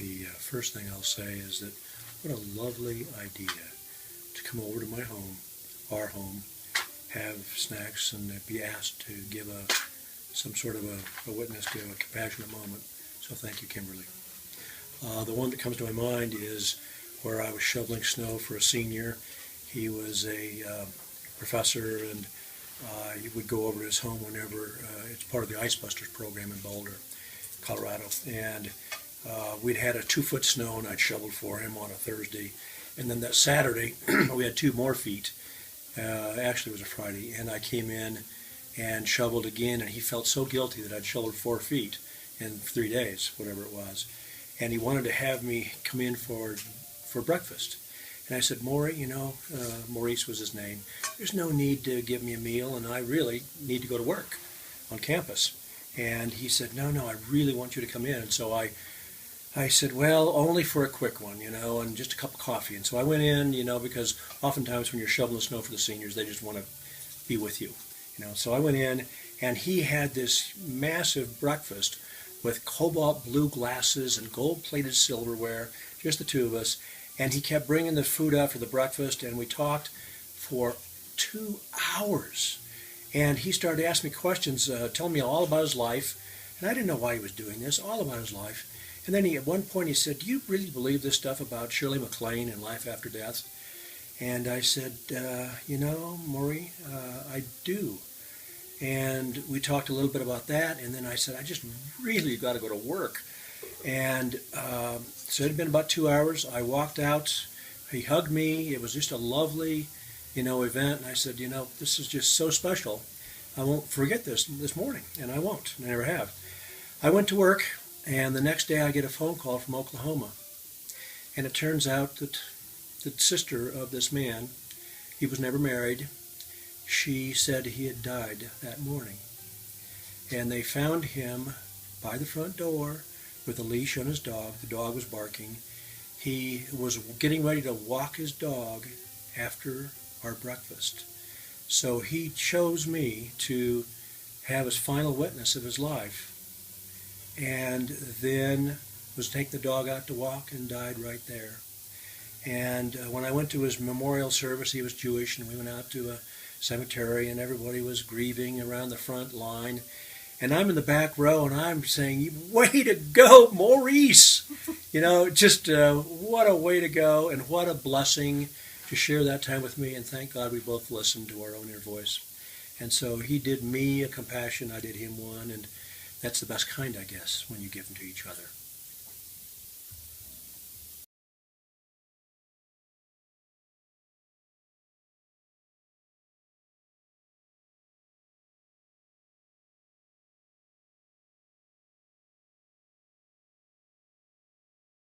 The first thing I'll say is that what a lovely idea to come over to my home, our home, have snacks and be asked to give some sort of a witness to a compassionate moment. So thank you, Kimberly. The one that comes to my mind is where I was shoveling snow for a senior. He was a professor, and you would go over to his home whenever it's part of the Ice Busters program in Boulder, Colorado. And we'd had a 2-foot snow, and I'd shoveled for him on a Thursday. And then that Saturday, we had 2 more feet. Actually, it was a Friday, and I came in and shoveled again, and he felt so guilty that I'd shoveled 4 feet in 3 days, whatever it was. And he wanted to have me come in for breakfast. And I said, Maury, Maurice was his name, there's no need to give me a meal, and I really need to go to work on campus. And he said, no, I really want you to come in. And so I said, well, only for a quick one, and just a cup of coffee. And so I went in, because oftentimes when you're shoveling the snow for the seniors, they just want to be with you, So I went in, and he had this massive breakfast with cobalt blue glasses and gold-plated silverware, just the 2 of us. And he kept bringing the food out for the breakfast, and we talked for 2 hours. And he started asking me questions, telling me all about his life. And I didn't know why he was doing this, all about his life. And then at one point he said, do you really believe this stuff about Shirley MacLaine and life after death? And I said, Maury, I do. And we talked a little bit about that, and then I said, I just really got to go to work. And so it had been about 2 hours. I walked out. He hugged me. It was just a lovely, event. And I said, this is just so special. I won't forget this morning, and I won't. I never have. I went to work, and the next day I get a phone call from Oklahoma. And it turns out that the sister of this man, he was never married, she said he had died that morning. And they found him by the front door with a leash on his dog. The dog was barking. He was getting ready to walk his dog after our breakfast. So he chose me to have his final witness of his life. And then was to take the dog out to walk and died right there. And when I went to his memorial service, he was Jewish, and we went out to a cemetery, and everybody was grieving around the front line. And I'm in the back row, and I'm saying, way to go, Maurice! Just what a way to go, and what a blessing to share that time with me. And thank God we both listened to our own inner voice. And so he did me a compassion, I did him one, and that's the best kind, I guess, when you give them to each other.